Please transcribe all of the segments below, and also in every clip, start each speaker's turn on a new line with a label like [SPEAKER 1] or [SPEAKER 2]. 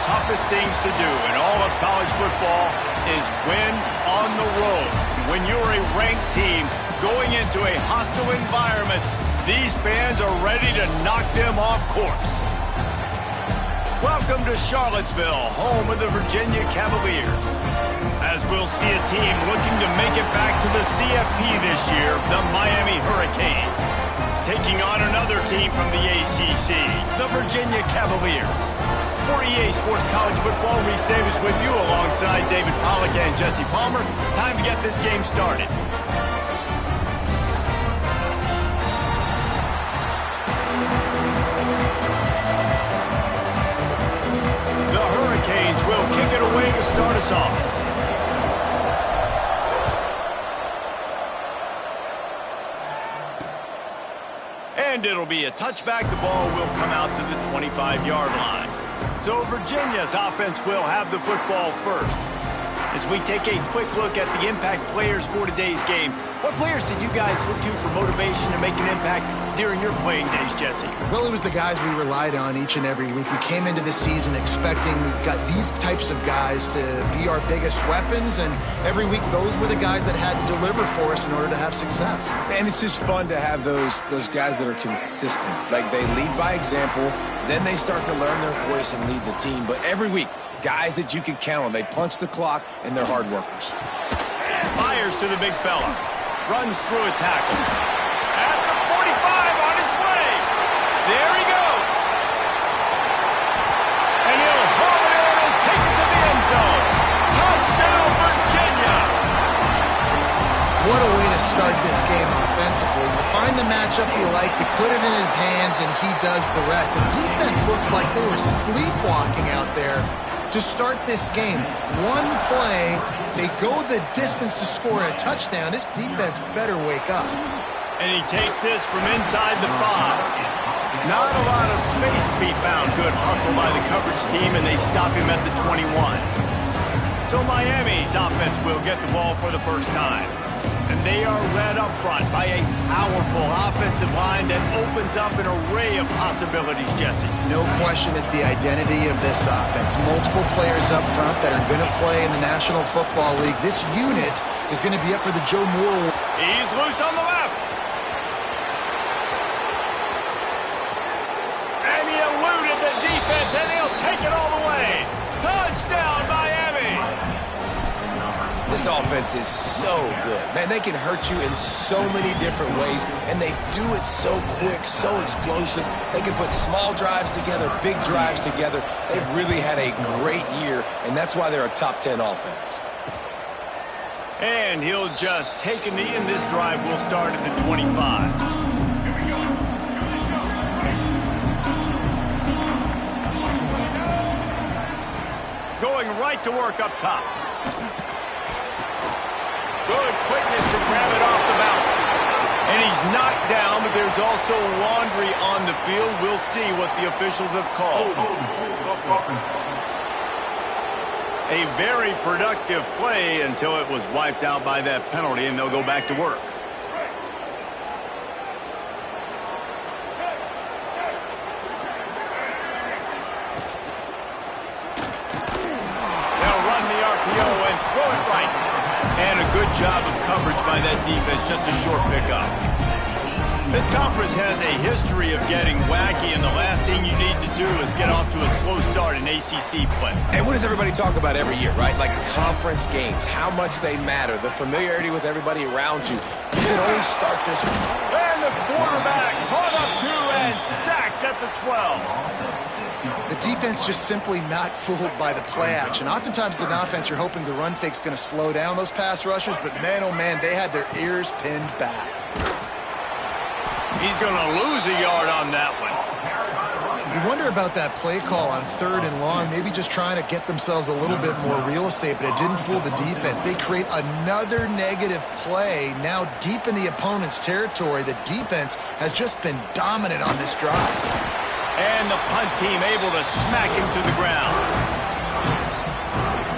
[SPEAKER 1] toughest things to do in all of college football is win on the road. When you're a ranked team going into a hostile environment, these fans are ready to knock them off course. Welcome to Charlottesville, home of the Virginia Cavaliers. As we'll see a team looking to make it back to the CFP this year, the Miami Hurricanes. Taking on another team from the ACC, the Virginia Cavaliers. For EA Sports College Football, Reese Davis with you alongside David Pollack and Jesse Palmer. Time to get this game started. The Hurricanes will kick it away to start us off. And it'll be a touchback. The ball will come out to the 25-yard line. So Virginia's offense will have the football first. As we take a quick look at the impact players for today's game, what players did you guys look to for motivation to make an impact during your playing days, Jesse?
[SPEAKER 2] Well, it was the guys we relied on each and every week. We came into the season expecting these types of guys to be our biggest weapons, and every week those were the guys that had to deliver for us in order to have success.
[SPEAKER 3] And it's just fun to have those guys that are consistent. Like, they lead by example, then they start to learn their voice and lead the team. But every week, guys that you can count on. They punch the clock, and they're hard workers.
[SPEAKER 1] Fires to the big fella. Runs through a tackle. At the 45 on his way. There he goes. And he'll haul it in and take it to the end zone. Touchdown, Virginia.
[SPEAKER 2] What a way to start this game offensively. You find the matchup you like, you put it in his hands, and he does the rest. The defense looks like they were sleepwalking out there to start this game. One play, they go the distance to score a touchdown. This defense better wake up.
[SPEAKER 1] And he takes this from inside the 5. Not a lot of space to be found. Good hustle by the coverage team, and they stop him at the 21. So Miami's offense will get the ball for the first time. And they are led up front by a powerful offensive line that opens up an array of possibilities, Jesse.
[SPEAKER 2] No question it's the identity of this offense. Multiple players up front that are going to play in the National Football League. This unit is going to be up for the Joe Moore.
[SPEAKER 1] He's loose on the left. And he eluded the defense, and he'll take it all the way. Touchdown, Miami.
[SPEAKER 3] This offense is so good. Man, they can hurt you in so many different ways, and they do it so quick, so explosive. They can put small drives together, big drives together. They've really had a great year, and that's why they're a top 10 offense.
[SPEAKER 1] And he'll just take a knee, and this drive will start at the 25. Going right to work up top. Good quickness to grab it off the bounce. And he's knocked down, but there's also laundry on the field. We'll see what the officials have called. A very productive play until it was wiped out by that penalty, and they'll go back to work. They'll run the RPO and throw it right. And a good job of coverage by that defense, just a short pickup. This conference has a history of getting wacky, and the last thing you need to do is get off to a slow start in ACC play.
[SPEAKER 3] And what does everybody talk about every year, right? Like conference games, how much they matter, the familiarity with everybody around you. You can always start this one.
[SPEAKER 1] And the quarterback caught up to and sacked at the 12.
[SPEAKER 2] The defense just simply not fooled by the play action. Oftentimes as an offense, you're hoping the run fake's going to slow down those pass rushers, but man, oh man, they had their ears pinned back.
[SPEAKER 1] He's going to lose a yard on that one.
[SPEAKER 2] You wonder about that play call on 3rd and long, maybe just trying to get themselves a little bit more real estate, but it didn't fool the defense. They create another negative play now deep in the opponent's territory. The defense has just been dominant on this drive.
[SPEAKER 1] And the punt team able to smack him to the ground.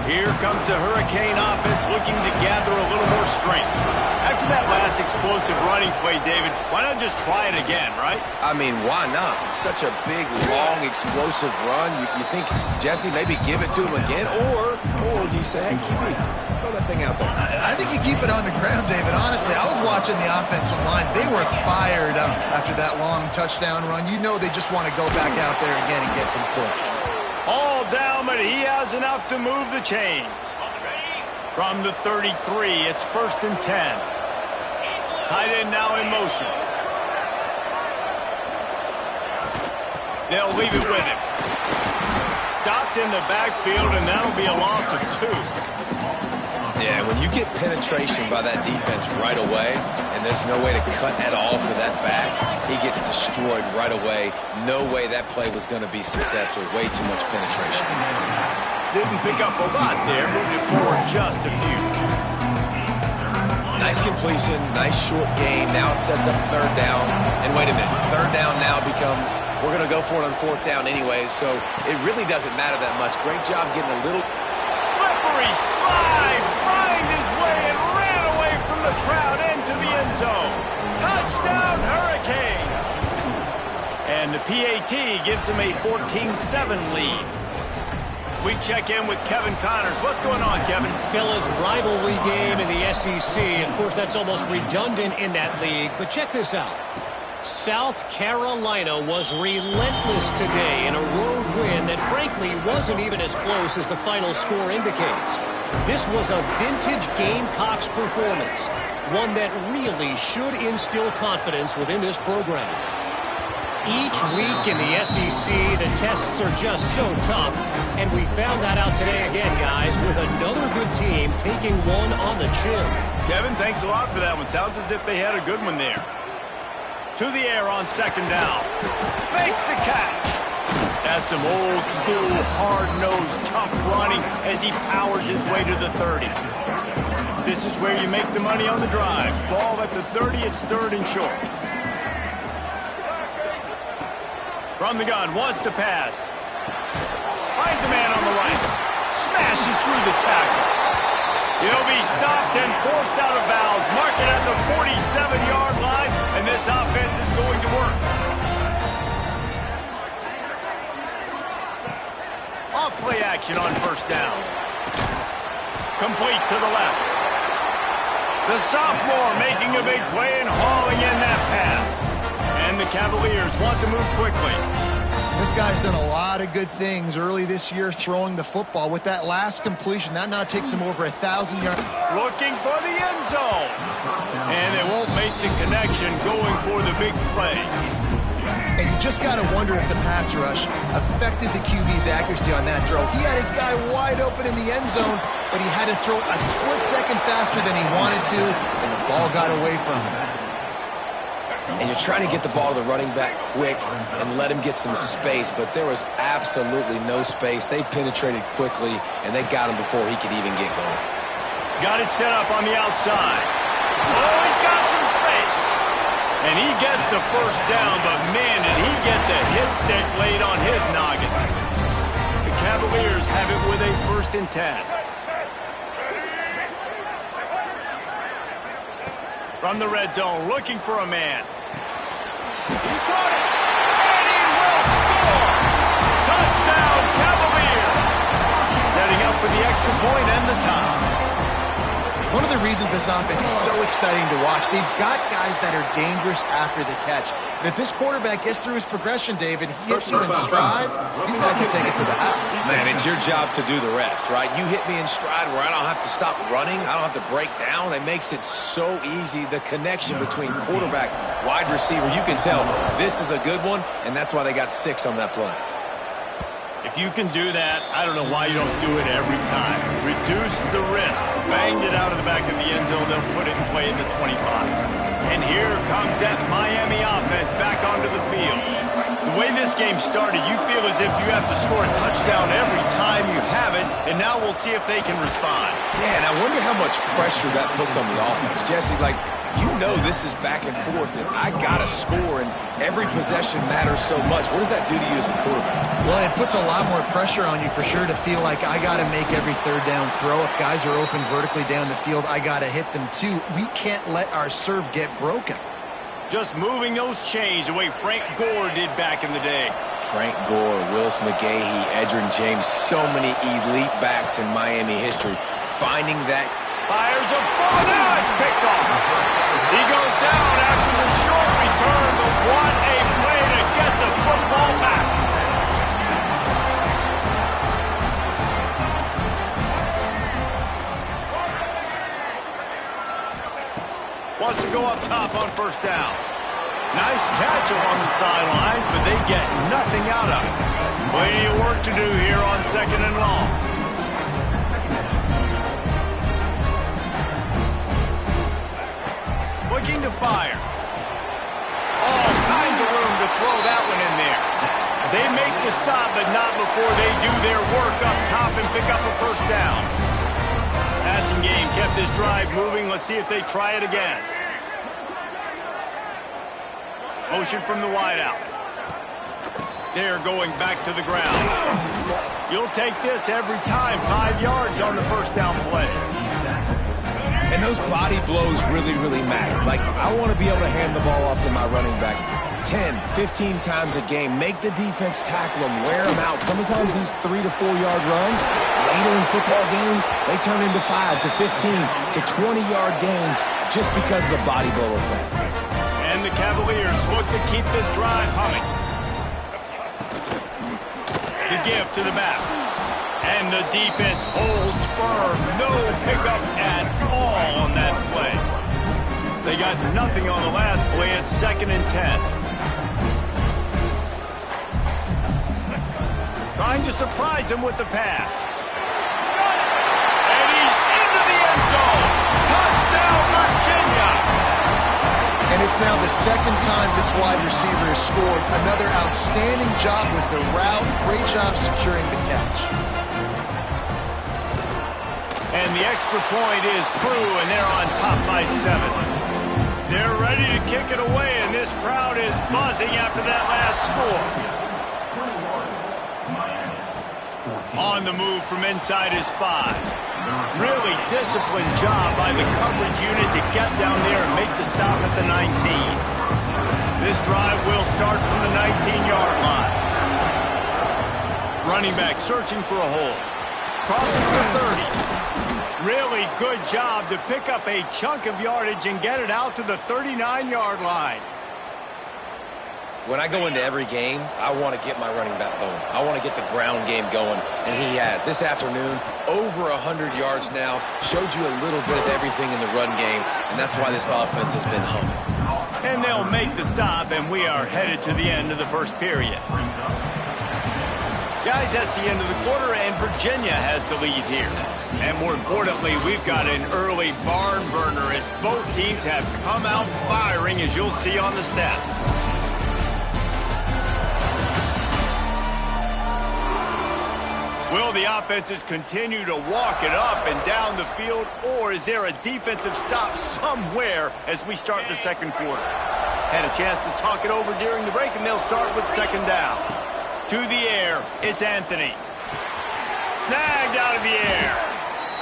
[SPEAKER 1] Here comes the Hurricane offense looking to gather a little more strength. After that last explosive running play, David, why not just try it again, right?
[SPEAKER 3] I mean, why not? Such a big, long, explosive run. You think, Jesse, maybe give it to him again? Or do you say, hey, QB, throw that thing out there?
[SPEAKER 2] I think you keep it on the ground, David. Honestly, I was watching the offensive line. They were fired up after that long touchdown run. You know they just want to go back out there again and get some push.
[SPEAKER 1] All down, but he has enough to move the chains. From the 33, it's 1st and 10. Tight end now in motion. They'll leave it with him. Stopped in the backfield, and that'll be a loss of 2.
[SPEAKER 3] Yeah, when you get penetration by that defense right away, and there's no way to cut at all for that back, he gets destroyed right away. No way that play was going to be successful. Way too much penetration.
[SPEAKER 1] Didn't pick up a lot there. Moved it forward just a few.
[SPEAKER 3] Nice completion, nice short gain. Now it sets up 3rd down. And wait a minute, 3rd down now becomes, we're going to go for it on 4th down anyways, so it really doesn't matter that much. Great job getting a little...
[SPEAKER 1] Slippery slide, find his way and ran away from the crowd into the end zone. Touchdown, Hurricanes! And the PAT gives him a 14-7 lead. We check in with Kevin Connors. What's going on, Kevin?
[SPEAKER 4] Fellas, rivalry game in the SEC. Of course, that's almost redundant in that league. But check this out. South Carolina was relentless today in a road win that frankly wasn't even as close as the final score indicates. This was a vintage Gamecocks performance, one that really should instill confidence within this program. Each week in the SEC, the tests are just so tough, and we found that out today again, guys, with another good team taking one on the chin.
[SPEAKER 1] Kevin, thanks a lot for that one. Sounds as if they had a good one there. To the air on 2nd down. Makes the catch. That's some old-school, hard-nosed, tough running as he powers his way to the 30. This is where you make the money on the drive. Ball at the 30, it's 3rd and short. From the gun, wants to pass. Finds a man on the right. Smashes through the tackle. He'll be stopped and forced out of bounds. Mark it at the 47-yard line, and this offense is going to work. Off-play action on 1st down. Complete to the left. The sophomore making a big play and hauling in that pass. And the Cavaliers want to move quickly.
[SPEAKER 2] This guy's done a lot of good things early this year throwing the football. With that last completion, that now takes him over 1,000 yards.
[SPEAKER 1] Looking for the end zone. And they won't make the connection going for the big play.
[SPEAKER 2] And you just got to wonder if the pass rush affected the QB's accuracy on that throw. He had his guy wide open in the end zone, but he had to throw a split second faster than he wanted to, and the ball got away from him.
[SPEAKER 3] And you're trying to get the ball to the running back quick and let him get some space, but there was absolutely no space. They penetrated quickly, and they got him before he could even get going.
[SPEAKER 1] Got it set up on the outside. Oh, he's got some space. And he gets the 1st down, but man, did he get the hit stick laid on his noggin. The Cavaliers have it with a 1st and 10. From the red zone, looking for a man. He caught it, and he will score! Touchdown, Cavaliers! Setting up for the extra point and the tie.
[SPEAKER 2] One of the reasons this offense is so exciting to watch, they've got guys that are dangerous after the catch. And if this quarterback gets through his progression, David, he hits you in stride, these guys can take it to the house.
[SPEAKER 3] Man, it's your job to do the rest, right? You hit me in stride where I don't have to stop running. I don't have to break down. It makes it so easy. The connection between quarterback, wide receiver, you can tell this is a good one, and that's why they got 6 on that play.
[SPEAKER 1] If you can do that, I don't know why you don't do it every time. Reduce the risk. Banged it out of the back of the end zone. They'll put it in play at the 25. And here comes that Miami offense back onto the field. The way this game started, you feel as if you have to score a touchdown every time you have it, and now we'll see if they can respond.
[SPEAKER 3] Yeah, and I wonder how much pressure that puts on the offense. Jesse, like, You know this is back and forth, and I got to score, and every possession matters so much. What does that do to you as a quarterback?
[SPEAKER 2] Well, it puts a lot more pressure on you for sure to feel like I got to make every third down throw. If guys are open vertically down the field, I got to hit them too. We can't let our serve get broken.
[SPEAKER 1] Just moving those chains the way Frank Gore did back in the day.
[SPEAKER 3] Frank Gore, Willis McGahee, Edgerrin James, so many elite backs in Miami history. Finding that.
[SPEAKER 1] Fires a ball. Now it's picked off. He goes down after the short return, but what a play to get the football back. Wants to go up top on first down. Nice catch along the sidelines, but they get nothing out of it. Plenty of work to do here on 2nd and long. Looking to fire. All kinds of room to throw that one in there. They make the stop, but not before they do their work up top and pick up a first down. Passing game kept this drive moving. Let's see if they try it again. Motion from the wideout. They're going back to the ground. You'll take this every time. 5 yards on the first down play.
[SPEAKER 3] And those body blows really, really matter. Like, I want to be able to hand the ball off to my running back 10, 15 times a game. Make the defense tackle them, wear them out. Sometimes these 3 to 4 yard runs, later in football games, they turn into 5 to 15 to 20 yard gains just because of the body blow effect.
[SPEAKER 1] And the Cavaliers look to keep this drive humming. The give to the back. And the defense holds firm. No pickup at all on that play. They got nothing on the last play. It's 2nd and 10. Trying to surprise him with the pass. Got it! And he's into the end zone. Touchdown, Virginia!
[SPEAKER 2] And it's now the 2nd time this wide receiver has scored. Another outstanding job with the route. Great job securing the catch.
[SPEAKER 1] And the extra point is true, and they're on top by 7. They're ready to kick it away, and this crowd is buzzing after that last score. On the move from inside is 5. Really disciplined job by the coverage unit to get down there and make the stop at the 19. This drive will start from the 19-yard line. Running back searching for a hole. Crosses the 30. Really good job to pick up a chunk of yardage and get it out to the 39-yard line.
[SPEAKER 3] When I go into every game, I want to get my running back going. I want to get the ground game going, and he has. This afternoon, over 100 yards now, showed you a little bit of everything in the run game, and that's why this offense has been humming.
[SPEAKER 1] And they'll make the stop, and we are headed to the end of the first period. Guys, that's the end of the quarter, and Virginia has the lead here. And more importantly, we've got an early barn burner as both teams have come out firing, as you'll see on the stats. Will the offenses continue to walk it up and down the field, or is there a defensive stop somewhere as we start the second quarter? Had a chance to talk it over during the break, and they'll start with 2nd down. To the air, it's Anthony. Snagged out of the air.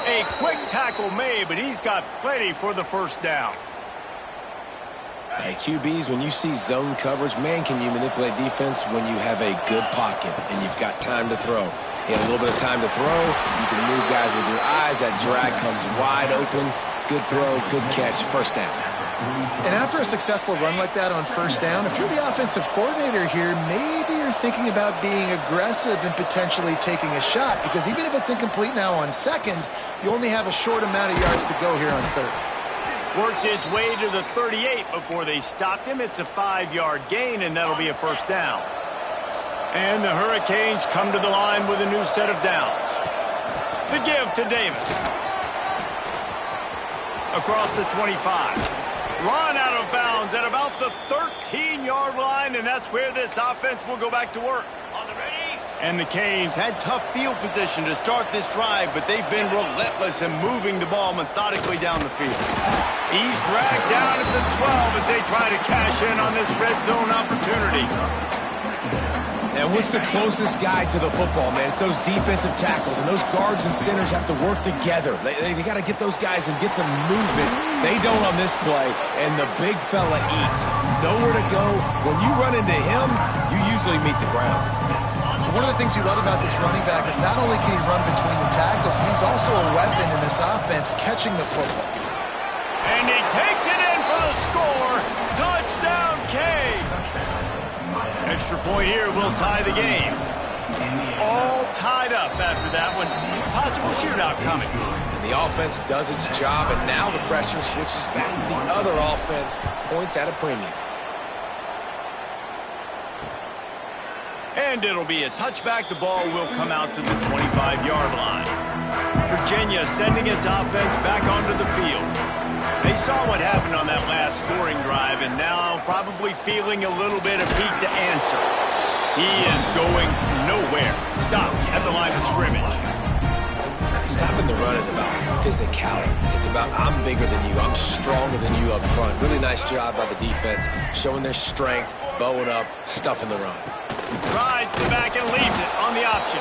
[SPEAKER 1] A quick tackle made, but he's got plenty for the first down.
[SPEAKER 3] Hey, QBs, when you see zone coverage, man, can you manipulate defense when you have a good pocket and you've got time to throw. He had a little bit of time to throw. You can move guys with your eyes. That drag comes wide open. Good throw, good catch, first down.
[SPEAKER 2] And after a successful run like that on first down, if you're the offensive coordinator here, maybe you're thinking about being aggressive and potentially taking a shot, because even if it's incomplete now on 2nd, you only have a short amount of yards to go here on 3rd.
[SPEAKER 1] Worked his way to the 38 before they stopped him. It's a 5-yard gain, and that'll be a first down. And the Hurricanes come to the line with a new set of downs. The give to Davis. Across the 25. Run out of bounds at about the 13-yard line, and that's where this offense will go back to work. On the ready, And the Canes had tough field position to start this drive, but they've been relentless in moving the ball methodically down the field. He's dragged down at the 12 as they try to cash in on this red zone opportunity.
[SPEAKER 3] And what's the closest guy to the football, man? It's those defensive tackles, and those guards and centers have to work together. They got to get those guys and get some movement. They don't on this play, and the big fella eats. Nowhere to go. When you run into him, you usually meet the ground.
[SPEAKER 2] One of the things you love about this running back is not only can he run between the tackles, but he's also a weapon in this offense catching the football.
[SPEAKER 1] And he takes it in for the score. Touchdown, Canes. Extra point here will tie the game. All tied up after that one. Possible shootout coming.
[SPEAKER 3] And the offense does its job, and now the pressure switches back to the other offense. Points at a premium.
[SPEAKER 1] And it'll be a touchback. The ball will come out to the 25-yard line. Virginia sending its offense back onto the field. They saw what happened on that last scoring drive, and now probably feeling a little bit of heat to answer. He is going nowhere. Stop at the line of scrimmage.
[SPEAKER 3] Stopping the run is about physicality. It's about I'm bigger than you, I'm stronger than you up front. Really nice job by the defense, showing their strength, bowing up, stuffing the run.
[SPEAKER 1] Rides the back and leaves it on the option.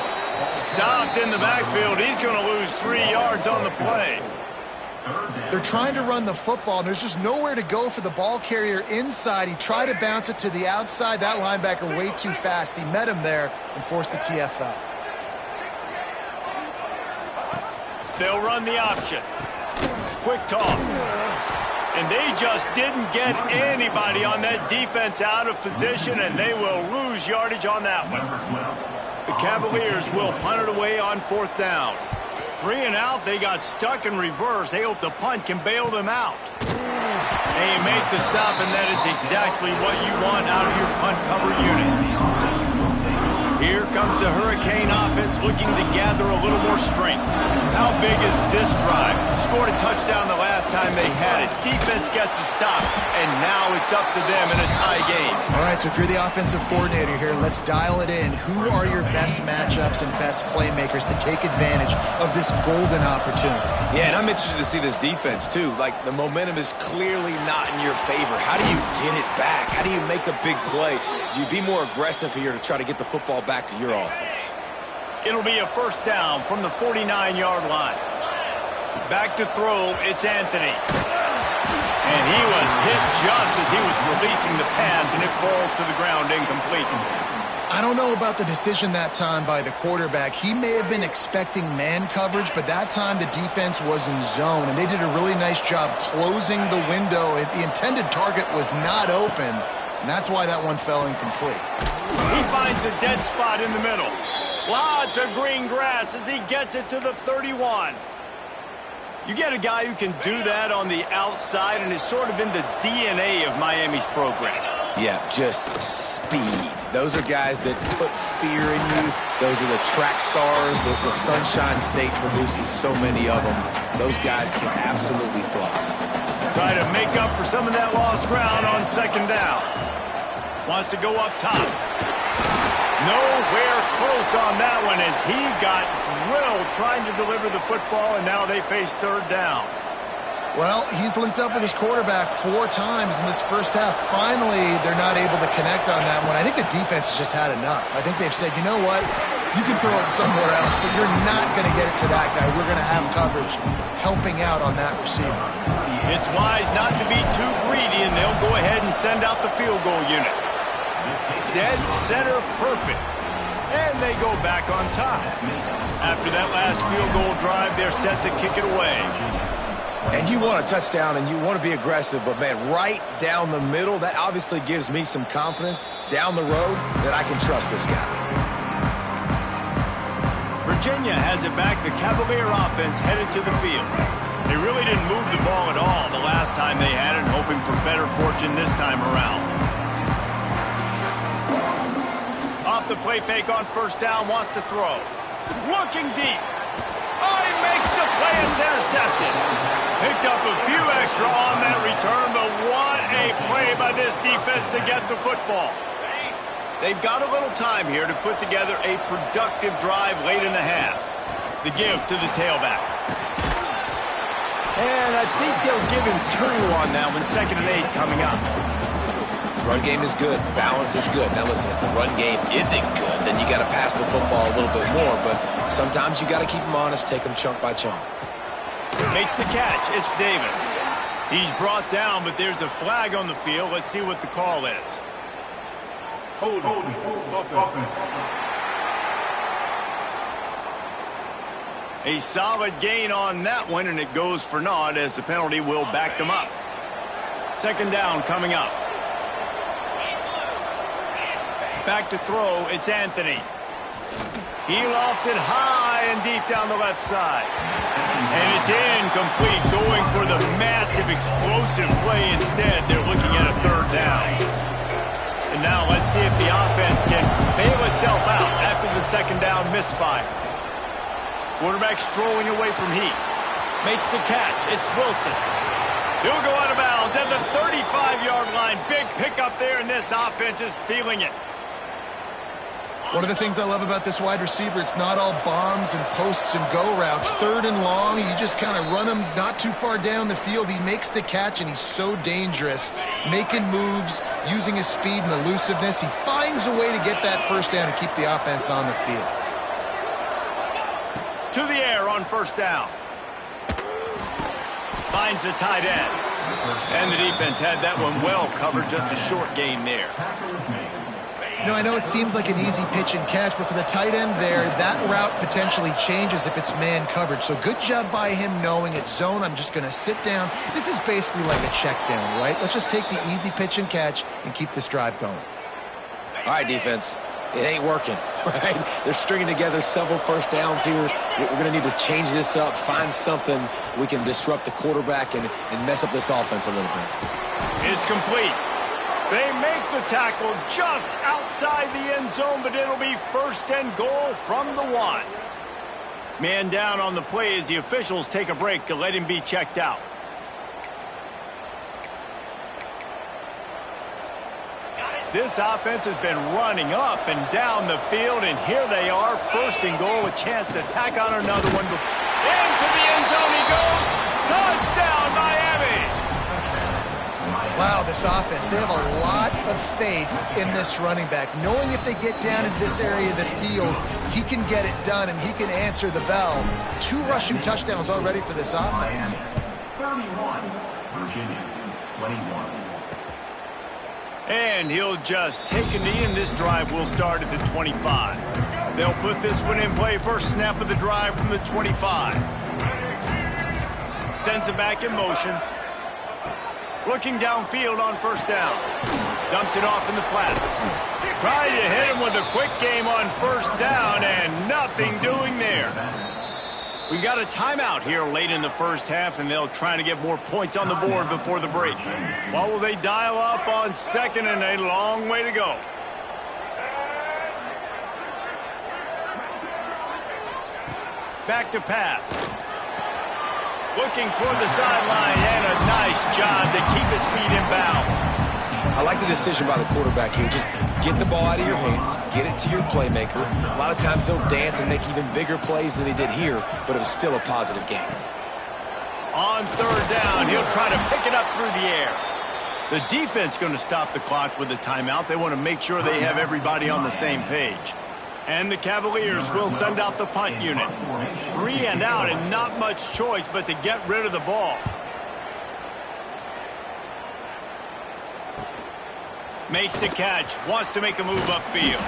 [SPEAKER 1] Stopped in the backfield. He's going to lose 3 yards on the play.
[SPEAKER 2] They're trying to run the football, and there's just nowhere to go for the ball carrier inside. He tried to bounce it to the outside. That linebacker way too fast. He met him there and forced the TFL.
[SPEAKER 1] They'll run the option. Quick toss. And they just didn't get anybody on that defense out of position, and they will lose yardage on that one. The Cavaliers will punt it away on 4th down. 3 and out, they got stuck in reverse. They hope the punt can bail them out. They make the stop, and that is exactly what you want out of your punt cover unit. Here comes the Hurricane offense looking to gather a little more strength. How big is this drive? Scored a touchdown the last time they had it. Defense gets a stop, and now it's up to them in a tie game.
[SPEAKER 2] All right, so if you're the offensive coordinator here, let's dial it in. Who are your best matchups and best playmakers to take advantage of this golden opportunity?
[SPEAKER 3] Yeah, and I'm interested to see this defense, too. Like, the momentum is clearly not in your favor. How do you get it back? How do you make a big play? Do you be more aggressive here to try to get the football back to your offense?
[SPEAKER 1] It'll be a 1st down from the 49-yard line. Back to throw, it's Anthony. And he was hit just as he was releasing the pass, and it falls to the ground incomplete.
[SPEAKER 2] I don't know about the decision that time by the quarterback. He may have been expecting man coverage, but that time the defense was in zone, and they did a really nice job closing the window. The intended target was not open, and that's why that one fell incomplete.
[SPEAKER 1] He finds a dead spot in the middle. Lots of green grass as he gets it to the 31. You get a guy who can do that on the outside and is sort of in the DNA of Miami's program.
[SPEAKER 3] Yeah, just speed. Those are guys that put fear in you. Those are the track stars. The Sunshine State produces so many of them. Those guys can absolutely fly.
[SPEAKER 1] Try to make up for some of that lost ground on 2nd down. Wants to go up top. Nowhere close on that one as he got drilled trying to deliver the football, and now they face 3rd down.
[SPEAKER 2] Well, he's linked up with his quarterback 4 times in this first half. Finally, they're not able to connect on that one. I think the defense has just had enough. I think they've said, you know what, you can throw it somewhere else, but you're not going to get it to that guy. We're going to have coverage helping out on that receiver.
[SPEAKER 1] It's wise not to be too greedy, and they'll go ahead and send out the field goal unit. Dead center perfect. And they go back on top. After that last field goal drive, they're set to kick it away.
[SPEAKER 3] And you want a touchdown and you want to be aggressive, but, man, right down the middle, that obviously gives me some confidence down the road that I can trust this guy.
[SPEAKER 1] Virginia has it back. The Cavalier offense headed to the field. They really didn't move the ball at all the last time they had it, hoping for better fortune this time around. Off the play fake on 1st down, wants to throw. Looking deep. Oh, he makes the play. It's intercepted. Picked up a few extra on that return, but what a play by this defense to get the football. They've got a little time here to put together a productive drive late in the half. The give to the tailback. And I think they'll give him 2 on that one, 2nd and 8 coming up.
[SPEAKER 3] Run game is good. Balance is good. Now listen, if the run game isn't good, then you got to pass the football a little bit more. But sometimes you got to keep them honest, take them chunk by chunk.
[SPEAKER 1] Makes the catch. It's Davis. He's brought down, but there's a flag on the field. Let's see what the call is.
[SPEAKER 5] Hold.
[SPEAKER 1] A solid gain on that one, and it goes for naught as the penalty will back them up. 2nd down coming up. Back to throw, it's Anthony. He lofts it high and deep down the left side. And it's incomplete, going for the massive explosive play instead. They're looking at a 3rd down. And now let's see if the offense can bail itself out after the 2nd down misfire. Quarterback strolling away from Heath. Makes the catch. It's Wilson. He'll go out of bounds at the 35-yard line. Big pickup there, and this offense is feeling it.
[SPEAKER 2] One of the things I love about this wide receiver, it's not all bombs and posts and go routes. 3rd and long, you just kind of run him not too far down the field. He makes the catch, and he's so dangerous, making moves, using his speed and elusiveness. He finds a way to get that 1st down and keep the offense on the field.
[SPEAKER 1] To the air on 1st down. Finds the tight end. And the defense had that one well covered, just a short gain there.
[SPEAKER 2] You know, I know it seems like an easy pitch and catch, but for the tight end there, that route potentially changes if it's man coverage. So good job by him knowing it's zone. I'm just going to sit down. This is basically like a check down, right? Let's just take the easy pitch and catch and keep this drive going.
[SPEAKER 3] All right, defense. It ain't working, right? They're stringing together several 1st downs here. We're going to need to change this up, find something we can disrupt the quarterback and mess up this offense a little bit.
[SPEAKER 1] It's complete. They make the tackle just outside the end zone, but it'll be 1st and goal from the 1. Man down on the play as the officials take a break to let him be checked out. This offense has been running up and down the field, and here they are, 1st and goal, a chance to tack on another one. Into the end zone he goes. Touchdown, Miami!
[SPEAKER 2] Wow, this offense, they have a lot of faith in this running back. Knowing if they get down into this area of the field, he can get it done and he can answer the bell. 2 rushing touchdowns already for this offense.
[SPEAKER 5] 31, Virginia, 21.
[SPEAKER 1] And he'll just take a knee, and this drive will start at the 25. They'll put this one in play, 1st snap of the drive from the 25. Sends it back in motion. Looking downfield on 1st down. Dumps it off in the flats. Trying to hit him with a quick game on 1st down, and nothing doing there. We got a timeout here late in the 1st half, and they'll try to get more points on the board before the break. What will they dial up on 2nd and a long way to go? Back to pass. Looking toward the sideline, and a nice job to keep his feet in bounds.
[SPEAKER 3] I like the decision by the quarterback here. Just get the ball out of your hands, get it to your playmaker. A lot of times he'll dance and make even bigger plays than he did here, but it was still a positive game.
[SPEAKER 1] On 3rd down, he'll try to pick it up through the air. The defense going to stop the clock with a timeout. They want to make sure they have everybody on the same page. And the Cavaliers will send out the punt unit. 3 and out, and not much choice but to get rid of the ball. Makes the catch, wants to make a move upfield.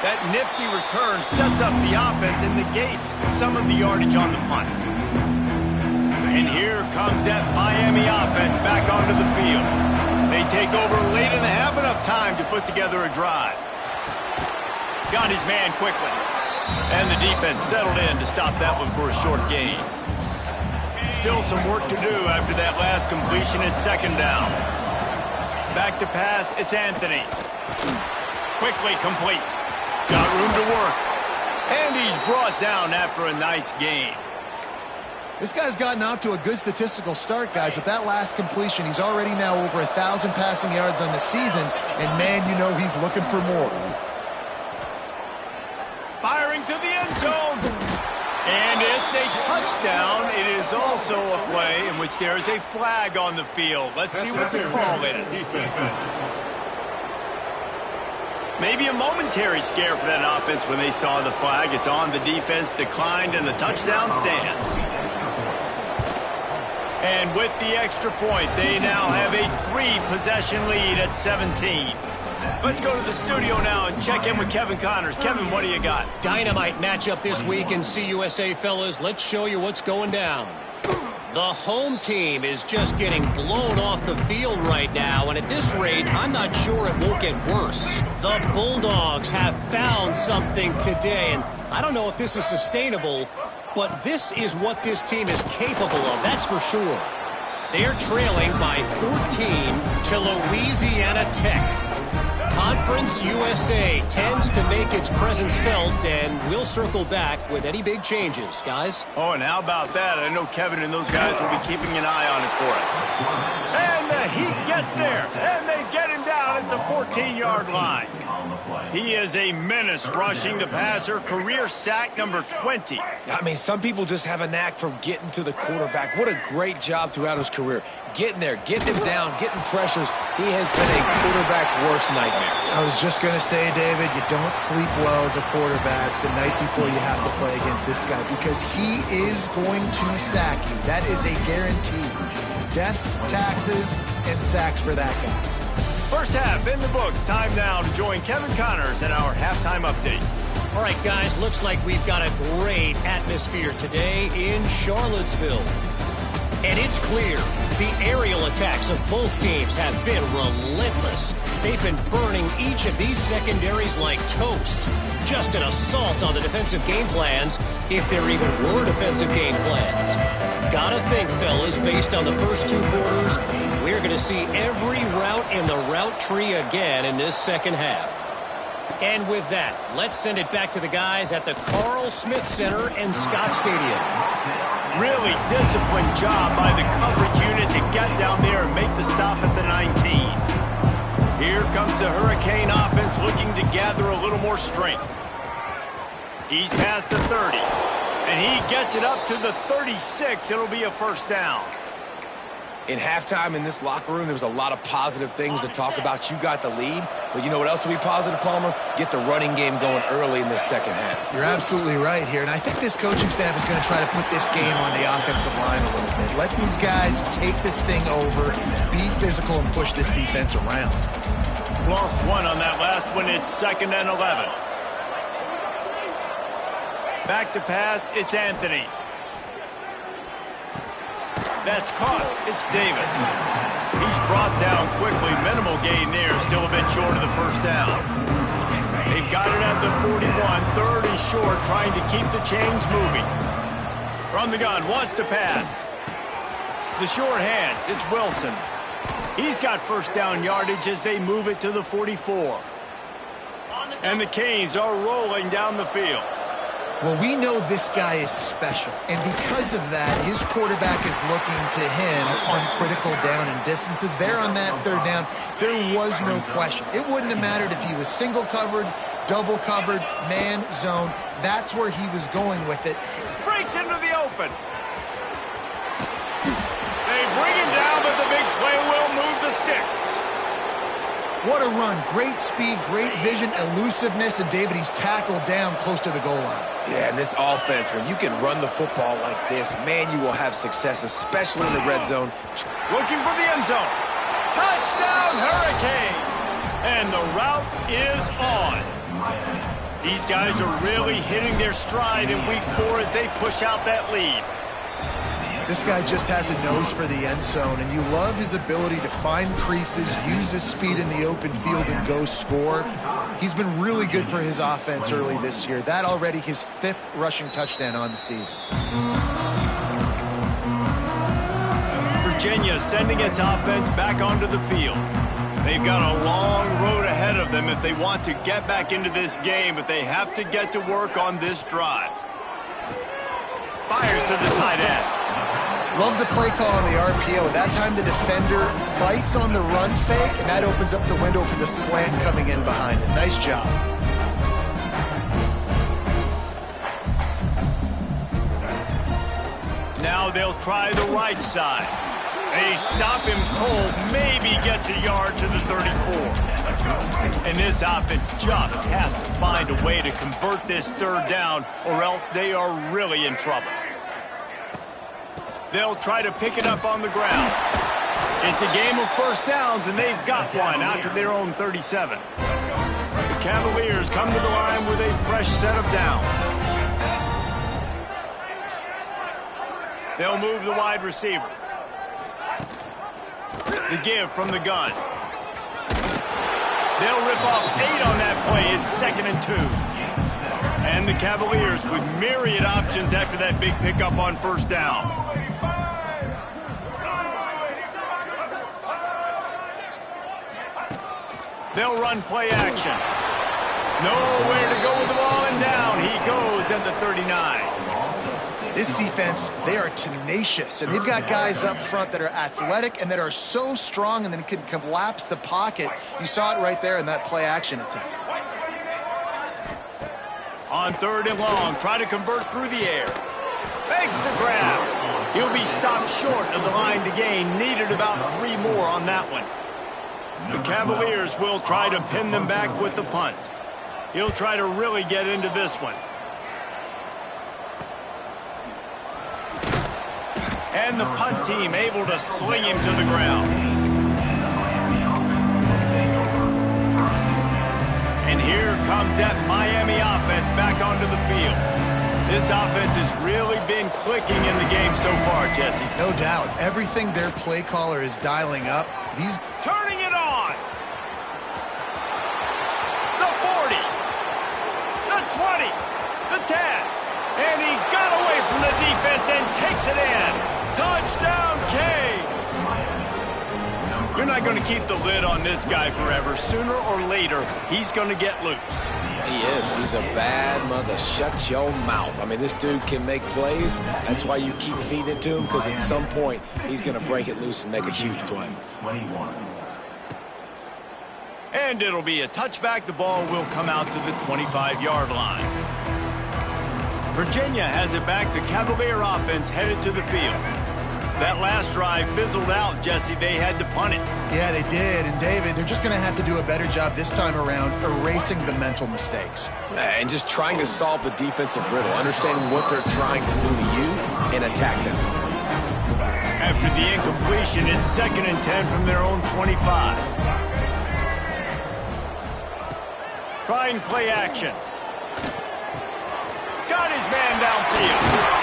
[SPEAKER 1] That nifty return sets up the offense and negates some of the yardage on the punt. And here comes that Miami offense back onto the field. They take over late in the half, enough time to put together a drive. Got his man quickly. And the defense settled in to stop that one for a short gain. Still some work to do after that last completion at 2nd down. Back to pass, it's Anthony. Quickly complete. Got room to work. And he's brought down after a nice gain.
[SPEAKER 2] This guy's gotten off to a good statistical start, guys. With that last completion, he's already now over 1,000 passing yards on the season. And, man, you know he's looking for more.
[SPEAKER 1] Firing to the end zone. And it's a touchdown. It is also a play in which there is a flag on the field. Let's see what the call is. Maybe a momentary scare for that offense when they saw the flag. It's on, the defense declined, and the touchdown stands. And with the extra point, they now have a 3-possession lead at 17. Let's go to the studio now and check in with Kevin Connors. Kevin, what do you got?
[SPEAKER 4] Dynamite matchup this week in CUSA, fellas. Let's show you what's going down. The home team is just getting blown off the field right now, and at this rate, I'm not sure it won't get worse. The Bulldogs have found something today, and I don't know if this is sustainable, but this is what this team is capable of, that's for sure. They're trailing by 14 to Louisiana Tech. Conference USA tends to make its presence felt, and we'll circle back with any big changes, guys.
[SPEAKER 1] Oh, and how about that? I know Kevin and those guys will be keeping an eye on it for us. And the Heat gets there, and they get him down at the 14-yard line. He is a menace rushing the passer, career sack number 20.
[SPEAKER 3] I mean, some people just have a knack for getting to the quarterback. What a great job throughout his career. Getting there, getting him down, getting pressures. He has been a quarterback's worst nightmare.
[SPEAKER 2] I was just going to say, David, you don't sleep well as a quarterback the night before you have to play against this guy because he is going to sack you. That is a guarantee. Death, taxes, and sacks for that guy.
[SPEAKER 1] First half in the books. Time now to join Kevin Connors in our halftime update.
[SPEAKER 4] All right, guys, looks like we've got a great atmosphere today in Charlottesville. And it's clear the aerial attacks of both teams have been relentless. They've been burning each of these secondaries like toast. Just an assault on the defensive game plans, if there even were defensive game plans. Gotta think, fellas, based on the first 2 quarters, we're going to see every route in the route tree again in this second half. And with that, let's send it back to the guys at the Carl Smith Center in Scott Stadium.
[SPEAKER 1] Really disciplined job by the coverage unit to get down there and make the stop at the 19. Here comes the Hurricane offense looking to gather a little more strength. He's past the 30, and he gets it up to the 36. It'll be a first down.
[SPEAKER 3] In halftime in this locker room, there was a lot of positive things to talk about. You got the lead, but you know what else will be positive, Palmer? Get the running game going early in this second half.
[SPEAKER 2] You're absolutely right here, and I think this coaching staff is going to try to put this game on the offensive line a little bit. Let these guys take this thing over, be physical, and push this defense around.
[SPEAKER 1] Lost one on that last one. It's 2nd and 11. Back to pass. It's Anthony. That's caught. It's Davis. He's brought down quickly. Minimal gain there. Still a bit short of the first down. They've got it at the 41. 3rd and short, trying to keep the chains moving. From the gun, wants to pass. The short hands. It's Wilson. He's got first down yardage as they move it to the 44. And the Canes are rolling down the field.
[SPEAKER 2] Well, we know this guy is special, and because of that, his quarterback is looking to him on critical down and distances. There on that 3rd down, there was no question. It wouldn't have mattered if he was single covered, double covered, man, zone. That's where he was going with it.
[SPEAKER 1] Breaks into the open. They bring him down, but the big play will move the sticks.
[SPEAKER 2] What a run. Great speed, great vision, elusiveness, and David, he's tackled down close to the goal line.
[SPEAKER 3] Yeah, and this offense, when you can run the football like this, man, you will have success, especially in the red zone.
[SPEAKER 1] Looking for the end zone. Touchdown, Hurricanes! And the route is on. These guys are really hitting their stride in week 4 as they push out that lead.
[SPEAKER 2] This guy just has a nose for the end zone, and you love his ability to find creases, use his speed in the open field, and go score. He's been really good for his offense early this year. That already his 5th rushing touchdown on the season.
[SPEAKER 1] Virginia sending its offense back onto the field. They've got a long road ahead of them if they want to get back into this game, but they have to get to work on this drive. Fires to the tight end.
[SPEAKER 2] Love the play call on the RPO. That time the defender bites on the run fake, and that opens up the window for the slant coming in behind it. Nice job.
[SPEAKER 1] Now they'll try the right side. They stop him cold, maybe gets a yard to the 34. And this offense just has to find a way to convert this third down, or else they are really in trouble. They'll try to pick it up on the ground. It's a game of first downs, and they've got one out to their own 37. The Cavaliers come to the line with a fresh set of downs. They'll move the wide receiver. The give from the gun. They'll rip off 8 on that play. It's 2nd and 2. And the Cavaliers with myriad options after that big pickup on first down. They'll run play action. Nowhere to go with the ball, and down he goes at the 39.
[SPEAKER 2] This defense, they are tenacious, and they've got guys up front that are athletic and that are so strong and then can collapse the pocket. You saw it right there in that play action attempt.
[SPEAKER 1] On 3rd and long, try to convert through the air. Begs to grab. He'll be stopped short of the line to gain. Needed about 3 more on that one. The Cavaliers will try to pin them back with the punt. He'll try to really get into this one. And the punt team able to sling him to the ground. And here comes that Miami offense back onto the field. This offense has really been clicking in the game so far, Jesse.
[SPEAKER 2] No doubt. Everything their play caller is dialing up. He's
[SPEAKER 1] turning it on. The 40. The 20. The 10. And he got away from the defense and takes it in. Touchdown, Canes! You're not going to keep the lid on this guy forever. Sooner or later, he's going to get loose.
[SPEAKER 3] He is. He's a bad mother. Shut your mouth. I mean, this dude can make plays. That's why you keep feeding it to him, because at some point, he's going to break it loose and make a huge play.
[SPEAKER 5] 21.
[SPEAKER 1] And it'll be a touchback. The ball will come out to the 25-yard line. Virginia has it back. The Cavalier offense headed to the field. That last drive fizzled out, Jesse. They had to punt it.
[SPEAKER 2] Yeah, they did. And, David, they're just going to have to do a better job this time around erasing the mental mistakes.
[SPEAKER 3] And just trying to solve the defensive riddle, understanding what they're trying to do to you and attack them.
[SPEAKER 1] After the incompletion, it's 2nd and 10 from their own 25. Trying play action. Got his man downfield.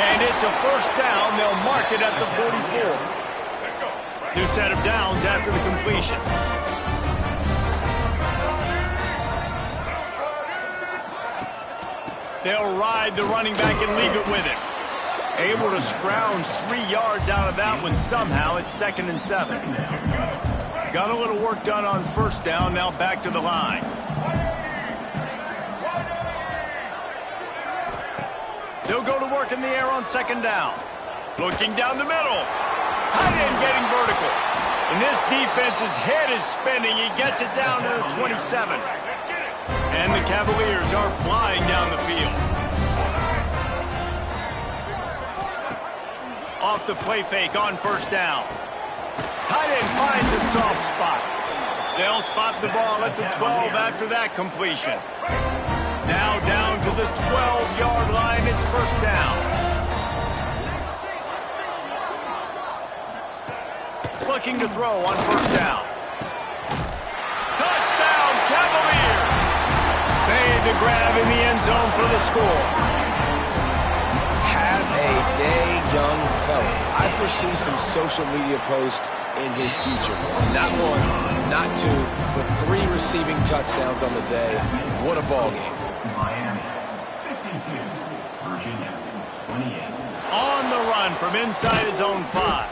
[SPEAKER 1] And it's a first down. They'll mark it at the 44. New set of downs after the completion. They'll ride the running back and leave it with him. Able to scrounge 3 yards out of that one somehow. It's 2nd and 7. Got a little work done on first down. Now back to the line. They'll go to work in the air on 2nd down. Looking down the middle. Tight end getting vertical. And this defense's head is spinning. He gets it down to the 27. And the Cavaliers are flying down the field. Off the play fake on first down. Tight end finds a soft spot. They'll spot the ball at the 12 after that completion. Now down to the 12-yard line. It's first down. Looking to throw on first down. Touchdown, Cavaliers! Made the grab in the end zone for the score.
[SPEAKER 3] Have a day, young fella. I foresee some social media posts in his future. Not 1, not 2, but 3 receiving touchdowns on the day. What a ball game.
[SPEAKER 5] Miami 52. Virginia 28.
[SPEAKER 1] On the run from inside his own 5.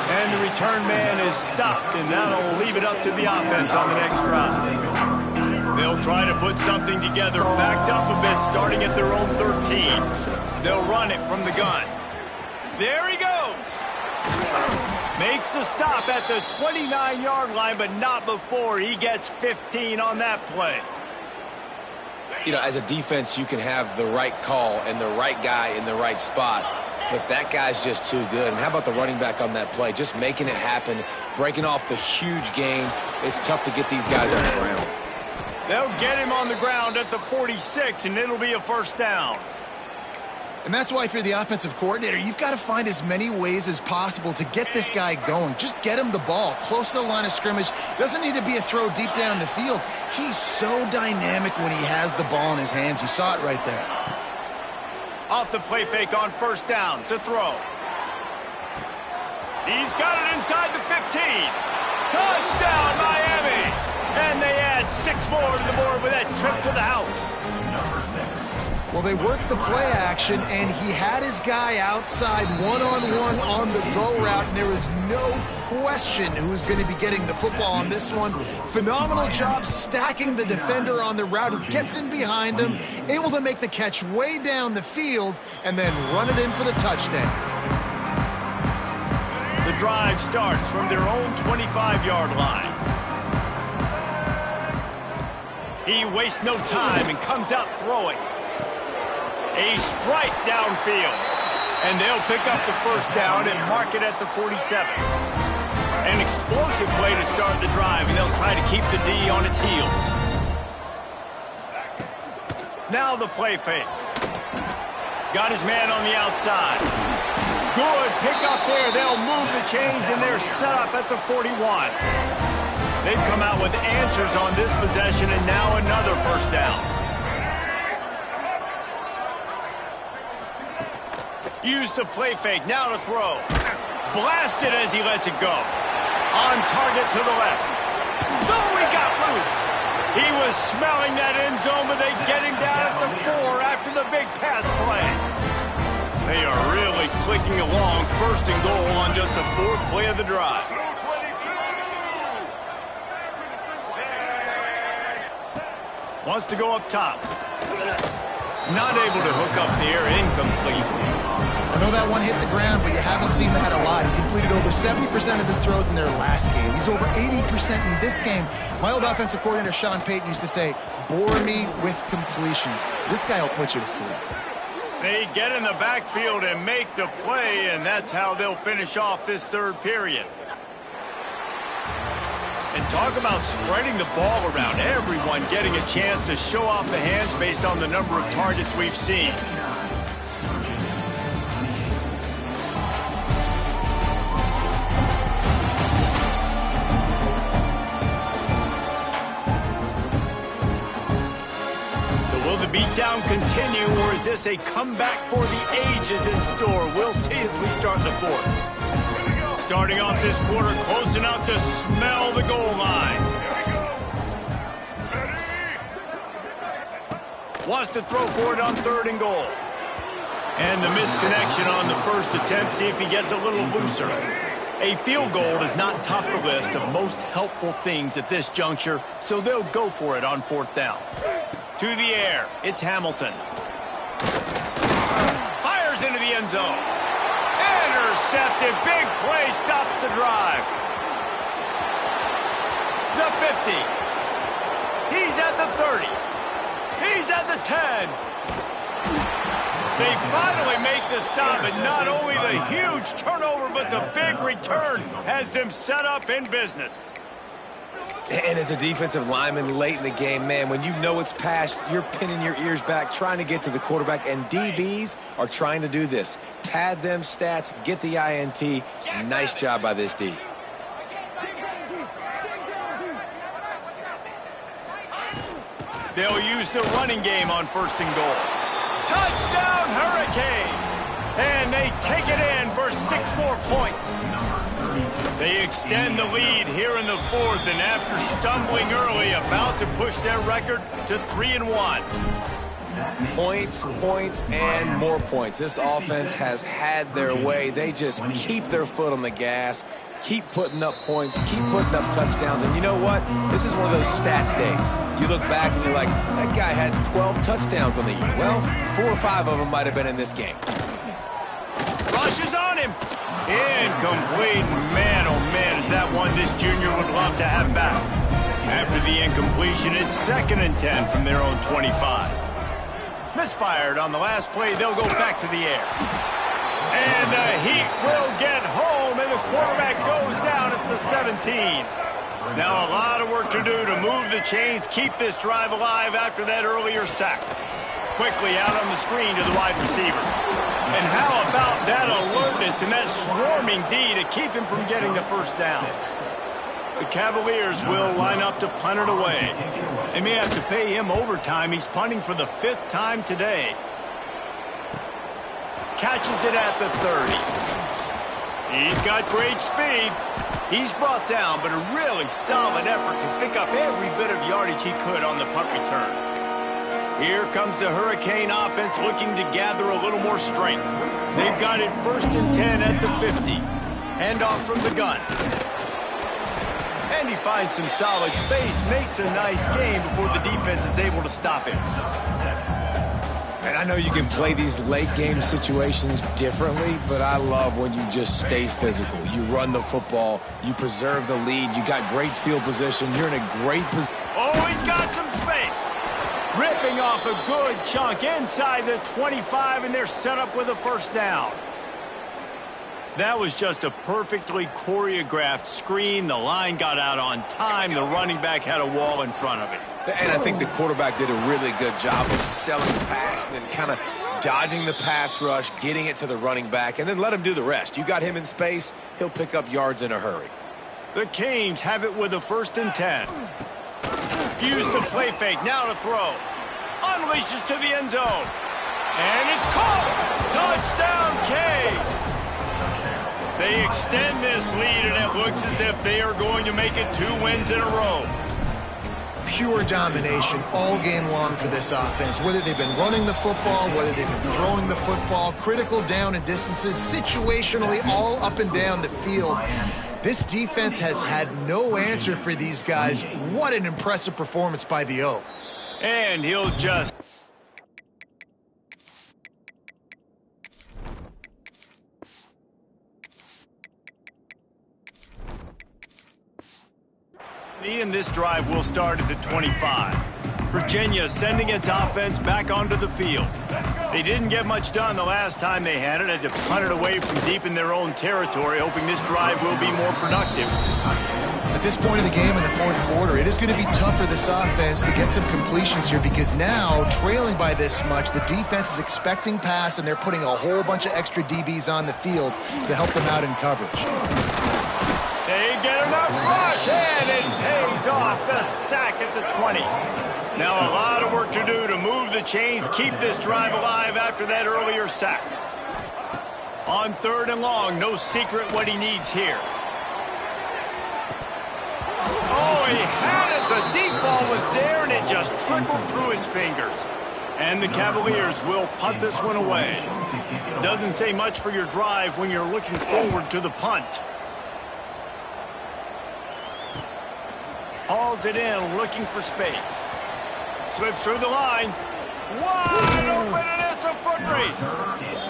[SPEAKER 1] And the return man is stopped, and that'll leave it up to the offense on the next drive. They'll try to put something together, backed up a bit, starting at their own 13. They'll run it from the gun. There he goes. Makes the stop at the 29-yard line, but not before he gets 15 on that play.
[SPEAKER 3] You know, as a defense, you can have the right call and the right guy in the right spot, but that guy's just too good. And how about the running back on that play? Just making it happen, breaking off the huge gain. It's tough to get these guys on the ground.
[SPEAKER 1] They'll get him on the ground at the 46, and it'll be a first down.
[SPEAKER 2] And that's why if you're the offensive coordinator, you've got to find as many ways as possible to get this guy going. Just get him the ball close to the line of scrimmage. Doesn't need to be a throw deep down the field. He's so dynamic when he has the ball in his hands. You saw it right there.
[SPEAKER 1] Off the play fake on first down to throw. He's got it inside the 15. Touchdown, Miami! And they add 6 more to the board with that trip to the house.
[SPEAKER 2] Well, they worked the play action, and he had his guy outside one-on-one on the go route, and there was no question who was going to be getting the football on this one. Phenomenal job stacking the defender on the route. He gets in behind him, able to make the catch way down the field, and then run it in for the touchdown.
[SPEAKER 1] The drive starts from their own 25-yard line. He wastes no time and comes out throwing. A strike downfield. And they'll pick up the first down and mark it at the 47. An explosive play to start the drive, and they'll try to keep the D on its heels. Now the play fake. Got his man on the outside. Good pick up there. They'll move the chains, and they're set up at the 41. They've come out with answers on this possession, and now another first down. Use the play fake, now to throw. Blasted as he lets it go. On target to the left. Oh, he got loose. He was smelling that end zone, but they get him down at the 4 after the big pass play. They are really clicking along, first and goal on just the 4th play of the drive. Wants to go up top. Not able to hook up there, incomplete.
[SPEAKER 2] I know that one hit the ground, but you haven't seen that a lot. He completed over 70% of his throws in their last game. He's over 80% in this game. My old offensive coordinator, Sean Payton, used to say, bore me with completions. This guy will put you to sleep.
[SPEAKER 1] They get in the backfield and make the play, and that's how they'll finish off this 3rd period. And talk about spreading the ball around. Everyone getting a chance to show off the hands based on the number of targets we've seen. Beatdown continue, or is this a comeback for the ages in store? We'll see as we start the 4th. Starting off this quarter close enough to smell the goal line. Wants to throw for it on 3rd and goal. And the misconnection on the first attempt. See if he gets a little looser. A field goal does not top the list of most helpful things at this juncture, so they'll go for it on 4th down. To the air, it's Hamilton. Fires into the end zone. Intercepted, big play, stops the drive. The 50. He's at the 30. He's at the 10. They finally make the stop, and not only the huge turnover, but the big return has them set up in business.
[SPEAKER 3] And as a defensive lineman late in the game, man, when you know it's past, you're pinning your ears back, trying to get to the quarterback, and DBs are trying to do this. Pad them stats, get the INT. Nice job by this D.
[SPEAKER 1] They'll use the running game on 1st and goal. Touchdown, Hurricanes! And they take it in for 6 more points. They extend the lead here in the 4th, and after stumbling early, about to push their record to 3-1.
[SPEAKER 3] Points, points, and more points. This offense has had their way. They just keep their foot on the gas, keep putting up points, keep putting up touchdowns. And you know what? This is one of those stats days. You look back and you're like, that guy had 12 touchdowns on the year. Well, 4 or 5 of them might have been in this game.
[SPEAKER 1] Rush is on him. Incomplete. Man, oh man, is that one this junior would love to have back. After the incompletion, it's 2nd and 10 from their own 25. Misfired on the last play. They'll go back to the air. And the Heat will get home, and the quarterback goes down at the 17. Now a lot of work to do to move the chains, keep this drive alive after that earlier sack. Quickly out on the screen to the wide receiver. And how about that alertness and that swarming D to keep him from getting the first down? The Cavaliers will line up to punt it away. They may have to pay him overtime. He's punting for the 5th time today. Catches it at the 30. He's got great speed. He's brought down, but a really solid effort to pick up every bit of yardage he could on the punt return. Here comes the Hurricane offense looking to gather a little more strength. They've got it 1st and 10 at the 50. Handoff from the gun. And he finds some solid space, makes a nice game before the defense is able to stop him.
[SPEAKER 3] And I know you can play these late game situations differently, but I love when you just stay physical. You run the football, you preserve the lead, you got great field position, you're in a great position.
[SPEAKER 1] Oh, he's got some space. Ripping off a good chunk inside the 25, and they're set up with a first down. That was just a perfectly choreographed screen. The line got out on time. The running back had a wall in front of it.
[SPEAKER 3] And I think the quarterback did a really good job of selling the pass and then kind of dodging the pass rush, getting it to the running back, and then let him do the rest. You got him in space, he'll pick up yards in a hurry.
[SPEAKER 1] The Canes have it with a 1st and 10. Use the play fake, now to throw. Unleashes to the end zone. And it's caught! Touchdown, Canes! They extend this lead, and it looks as if they are going to make it 2 wins in a row.
[SPEAKER 2] Pure domination all game long for this offense. Whether they've been running the football, whether they've been throwing the football, critical down and distances, situationally all up and down the field. This defense has had no answer for these guys. What an impressive performance by the O.
[SPEAKER 1] And he'll just... And this drive will start at the 25. Virginia sending its offense back onto the field. They didn't get much done the last time they had it. Had to punt it away from deep in their own territory, hoping this drive will be more productive.
[SPEAKER 2] At this point of the game in the 4th quarter, it is going to be tough for this offense to get some completions here because now, trailing by this much, the defense is expecting pass, and they're putting a whole bunch of extra DBs on the field to help them out in coverage.
[SPEAKER 1] They get enough rush, and it pays off. The sack at the 20. Now a lot of work to do to move the chains, keep this drive alive after that earlier sack. On 3rd and long, no secret what he needs here. Oh, he had it. The deep ball was there, and it just trickled through his fingers. And the Cavaliers will punt this one away. Doesn't say much for your drive when you're looking forward to the punt. Hauls it in, looking for space. Slips through the line. Wide open, and it's a foot race.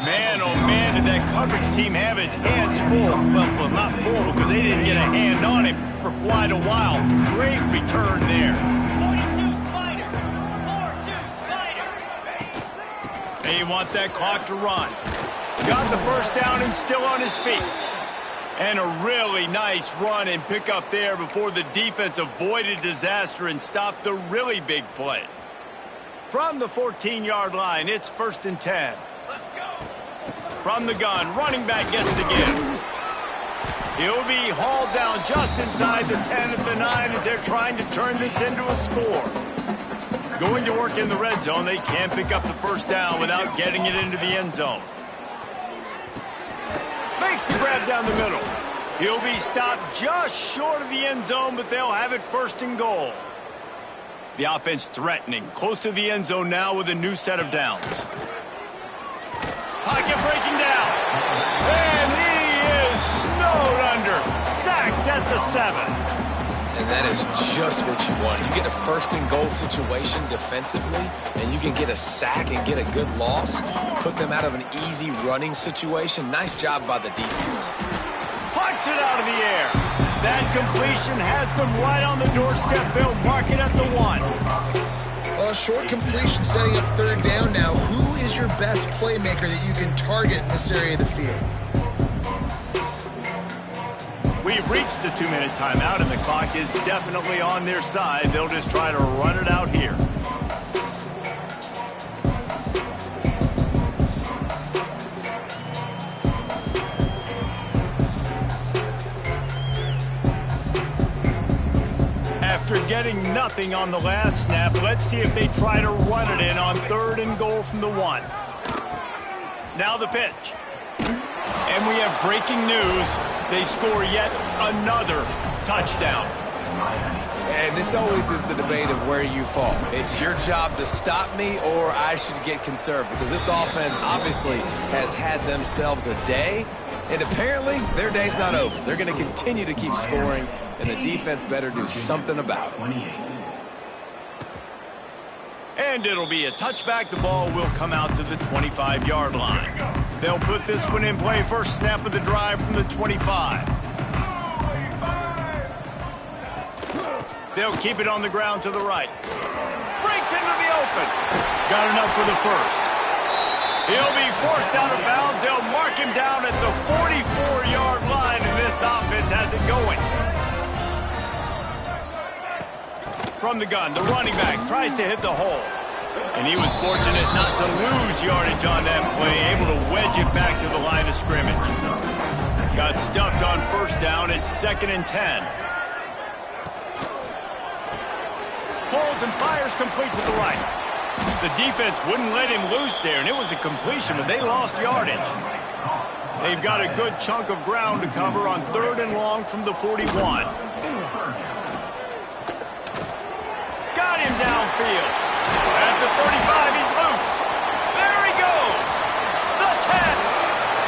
[SPEAKER 1] Man, oh man, did that coverage team have its hands full. Well, not full because they didn't get a hand on him for quite a while. Great return there.
[SPEAKER 6] 42 Spider. 4-2 Spider.
[SPEAKER 1] They want that clock to run. Got the first down and still on his feet. And a really nice run and pick up there before the defense avoided disaster and stopped the really big play. From the 14-yard line, it's 1st and 10.
[SPEAKER 6] Let's go.
[SPEAKER 1] From the gun, running back gets the give. He'll be hauled down just inside the 10 at the 9 as they're trying to turn this into a score. Going to work in the red zone, they can't pick up the first down without getting it into the end zone. Makes the grab down the middle. He'll be stopped just short of the end zone, but they'll have it 1st and goal. The offense threatening, close to the end zone now with a new set of downs. Pocket breaking down. And he is snowed under. Sacked at the 7.
[SPEAKER 3] And that is just what you want. You get a first-and-goal situation defensively, and you can get a sack and get a good loss, put them out of an easy running situation. Nice job by the defense.
[SPEAKER 1] Punts it out of the air. That completion has them right on the doorstep. They'll mark it at the 1.
[SPEAKER 2] Well, short completion setting up third down now. Who is your best playmaker that you can target in this area of the field?
[SPEAKER 1] We've reached the 2-minute timeout, and the clock is definitely on their side. They'll just try to run it out here. After getting nothing on the last snap, let's see if they try to run it in on 3rd and goal from the 1. Now the pitch. And we have breaking news. They score yet another touchdown.
[SPEAKER 3] And this always is the debate of where you fall. It's your job to stop me, or I should get conserved, because this offense obviously has had themselves a day, and apparently their day's not over. They're going to continue to keep scoring, and the defense better do something about it.
[SPEAKER 1] And it'll be a touchback. The ball will come out to the 25-yard line. They'll put this one in play. First snap of the drive from the 25. They'll keep it on the ground to the right. Breaks into the open. Got enough for the first. He'll be forced out of bounds. They'll mark him down at the 44-yard line, and this offense has it going. From the gun, the running back tries to hit the hole. And he was fortunate not to lose yardage on that play, able to wedge it back to the line of scrimmage. Got stuffed on first down. It's 2nd and 10. Holds and fires complete to the right. The defense wouldn't let him loose there, and it was a completion, but they lost yardage. They've got a good chunk of ground to cover on 3rd and long from the 41. Got him downfield. At the 35, he's loose. There he goes. The 10.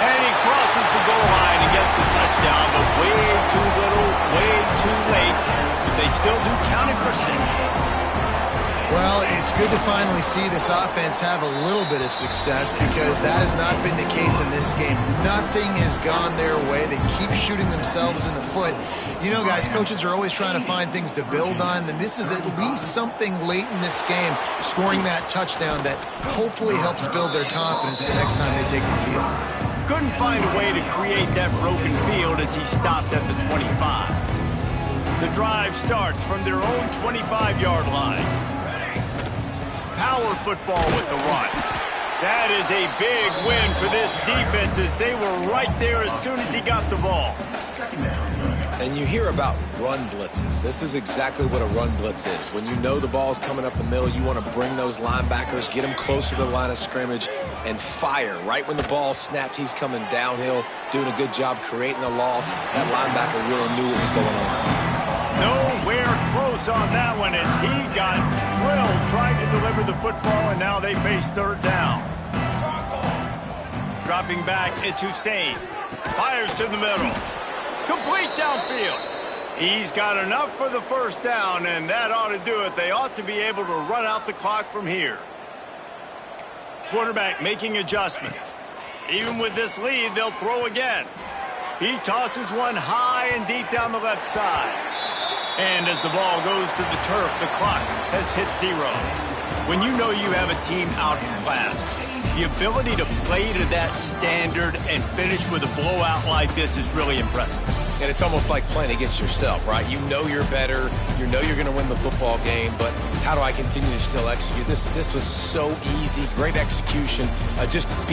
[SPEAKER 1] And he crosses the goal line and gets the touchdown, but way too little, way too late. But they still do count it for 6.
[SPEAKER 2] Well, it's good to finally see this offense have a little bit of success, because that has not been the case in this game. Nothing has gone their way. They keep shooting themselves in the foot. You know, guys, coaches are always trying to find things to build on, and this is at least something late in this game, scoring that touchdown that hopefully helps build their confidence the next time they take the field.
[SPEAKER 1] Couldn't find a way to create that broken field as he stopped at the 25. The drive starts from their own 25-yard line. Power football with the run. That is a big win for this defense, as they were right there as soon as he got the ball.
[SPEAKER 3] And you hear about run blitzes. This is exactly what a run blitz is. When you know the ball's coming up the middle, you want to bring those linebackers, get them closer to the line of scrimmage, and fire. Right when the ball snapped, he's coming downhill, doing a good job creating the loss. That linebacker really knew what was going on.
[SPEAKER 1] Nowhere close on that one, as he got drilled trying to deliver the football, and now they face 3rd down. Dropping back, it's Hussein. Fires to the middle. Complete downfield. He's got enough for the first down, and that ought to do it. They ought to be able to run out the clock from here. Quarterback making adjustments. Even with this lead, they'll throw again. He tosses one high and deep down the left side. And as the ball goes to the turf, the clock has hit 0. When you know you have a team outclassed, the ability to play to that standard and finish with a blowout like this is really impressive.
[SPEAKER 3] And it's almost like playing against yourself, right? You know you're better. You know you're going to win the football game, but how do I continue to still execute? This was so easy. Great execution. Just